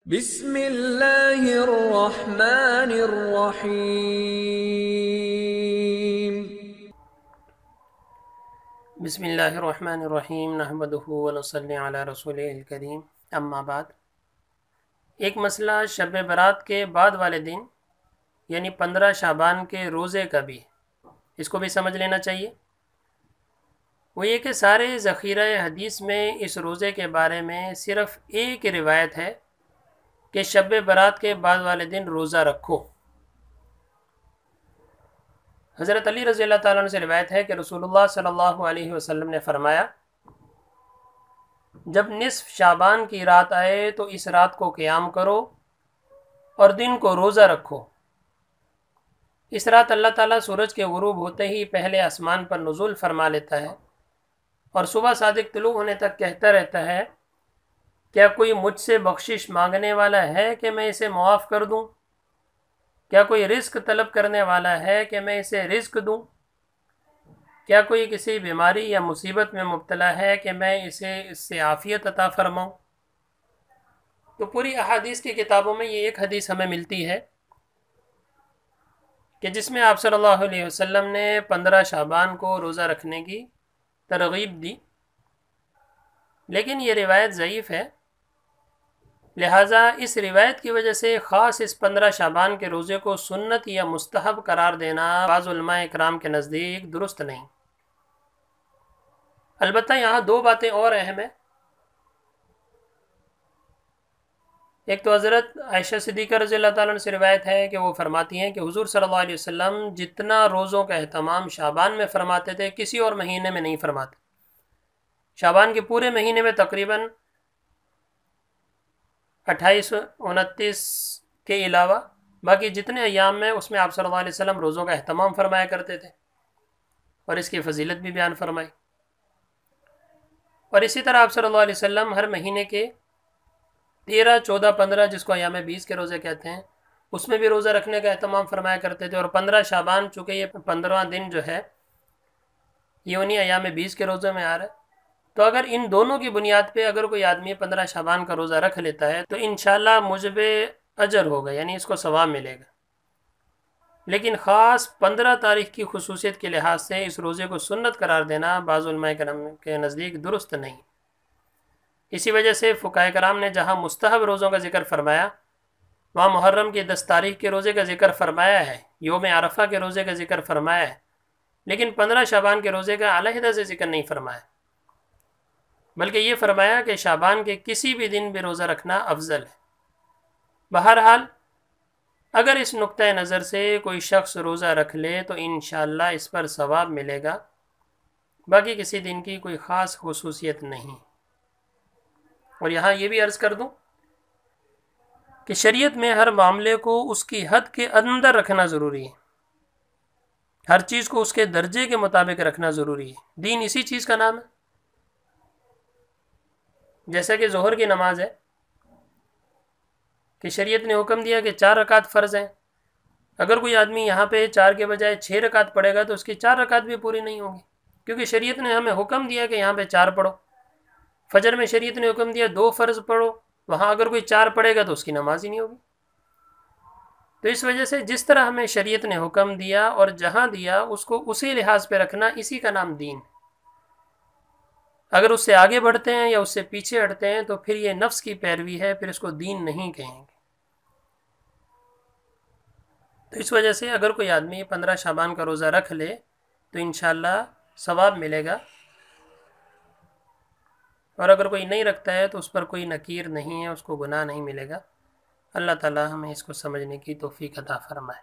بسم اللہ الرحمن الرحیم۔ بسم اللہ الرحمن الرحیم نحمدہ ونصلی علی رسولہ الکریم، اما بعد۔ ایک مسئلہ شب برات کے بعد والے دن یعنی 15 شعبان کے روزے کا بھی، اس کو بھی سمجھ لینا چاہیے۔ وہ یہ کہ سارے ذخیرہ حدیث میں اس روزے کے بارے میں صرف ایک روایت ہے کہ شب برات کے بعد والے دن روزہ رکھو۔ حضرت علی رضی اللہ تعالیٰ عنہ سے روایت ہے کہ رسول اللہ صلی اللہ علیہ وسلم نے فرمایا، جب نصف شعبان کی رات آئے تو اس رات کو قیام کرو اور دن کو روزہ رکھو۔ اس رات اللہ تعالیٰ سورج کے غروب ہوتے ہی پہلے آسمان پر نزول فرما لیتا ہے اور صبح صادق طلوع ہونے تک کہتا رہتا ہے، کیا کوئی مجھ سے بخشش مانگنے والا ہے کہ میں اسے معاف کر دوں؟ کیا کوئی رزق طلب کرنے والا ہے کہ میں اسے رزق دوں؟ کیا کوئی کسی بیماری یا مصیبت میں مبتلا ہے کہ میں اس سے عافیت عطا فرماؤں؟ تو پوری احادیث کی کتابوں میں یہ ایک حدیث ہمیں ملتی ہے کہ جس میں آپ صلی اللہ علیہ وسلم نے 15 شعبان کو روزہ رکھنے کی ترغیب دی، لیکن یہ روایت ضعیف ہے، لہٰذا اس روایت کی وجہ سے خاص اس 15 شعبان کے روزے کو سنت یا مستحب قرار دینا بعض علماء اکرام کے نزدیک درست نہیں۔ البتہ یہاں دو باتیں اور اہم ہیں۔ ایک تو حضرت عائشہ صدیقہ رضی اللہ تعالیٰ عنہ سے روایت ہے کہ وہ فرماتی ہیں کہ حضور صلی اللہ علیہ وسلم جتنا روزوں کا اہتمام شعبان میں فرماتے تھے کسی اور مہینے میں نہیں فرماتے۔ شعبان کے پورے مہینے میں تقریباً 28 29 کے علاوہ باقی جتنے ایام میں اس میں آپ صلی اللہ علیہ وسلم روزوں کا اہتمام فرمایا کرتے تھے اور اس کی فضیلت بھی بیان فرمائی۔ اور اسی طرح آپ صلی اللہ علیہ وسلم ہر مہینے کے 13 14 15 جس کو ایام 20 کے روزے کہتے ہیں اس میں بھی روزہ رکھنے کا اہتمام فرمایا کرتے تھے، اور 15 شعبان چونکہ یہ 15واں دن جو ہے یہ انہی ایام 20 کے روزے میں آ رہا ہے، تو اگر ان دونوں کی بنیاد پہ اگر کوئی آدمی 15 شعبان کا روزہ رکھ لیتا ہے تو انشاءاللہ مجب اجر ہوگا، یعنی اس کو ثواب ملے گا۔ لیکن خاص 15 تاریخ کی خصوصیت کے لحاظ سے اس روزے کو سنت قرار دینا بعض علماء کرام کے نزدیک درست نہیں۔ اسی وجہ سے فقہاء کرام نے جہاں مستحب روزوں کا ذکر فرمایا وہاں محرم کی 10 تاریخ کے روزے کا ذکر فرمایا ہے، یوم عرفہ کے روزے کا ذکر فرمایا ہے، لیکن 15 شعبان کے روزے کا علیحدہ سے ذکر نہیں فرمایا، بلکہ یہ فرمایا کہ شعبان کے کسی بھی دن بھی روزہ رکھنا افضل ہے۔ بہرحال اگر اس نقطہ نظر سے کوئی شخص روزہ رکھ لے تو انشاءاللہ اس پر ثواب ملے گا، باقی کسی دن کی کوئی خاص خصوصیت نہیں۔ اور یہاں یہ بھی عرض کر دوں کہ شریعت میں ہر معاملے کو اس کی حد کے اندر رکھنا ضروری ہے، ہر چیز کو اس کے درجے کے مطابق رکھنا ضروری ہے۔ دین اسی چیز کا نام ہے۔ جیسا کہ ظہر کی نماز ہے کہ شریعت نے حکم دیا کہ 4 رکعت فرض ہیں، اگر کوئی آدمی یہاں پہ 4 کے بجائے 6 رکعت پڑھے گا تو اس کی 4 رکعت بھی پوری نہیں ہوگی، کیونکہ شریعت نے ہمیں حکم دیا کہ یہاں پہ 4 پڑھو۔ فجر میں شریعت نے حکم دیا 2 فرض پڑھو، وہاں اگر کوئی 4 پڑھے گا تو اس کی نماز ہی نہیں ہوگی۔ تو اس وجہ سے جس طرح ہمیں شریعت نے حکم دیا اور جہاں دیا اس کو اسی لحاظ پہ رکھنا، اسی کا نام دین۔ اگر اس سے آگے بڑھتے ہیں یا اس سے پیچھے ہٹتے ہیں تو پھر یہ نفس کی پیروی ہے، پھر اس کو دین نہیں کہیں گے۔ تو اس وجہ سے اگر کوئی آدمی 15 شعبان کا روزہ رکھ لے تو انشاءاللہ ثواب ملے گا، اور اگر کوئی نہیں رکھتا ہے تو اس پر کوئی نکیر نہیں ہے، اس کو گناہ نہیں ملے گا۔ اللہ تعالی ہمیں اس کو سمجھنے کی توفیق عطا فرمائے۔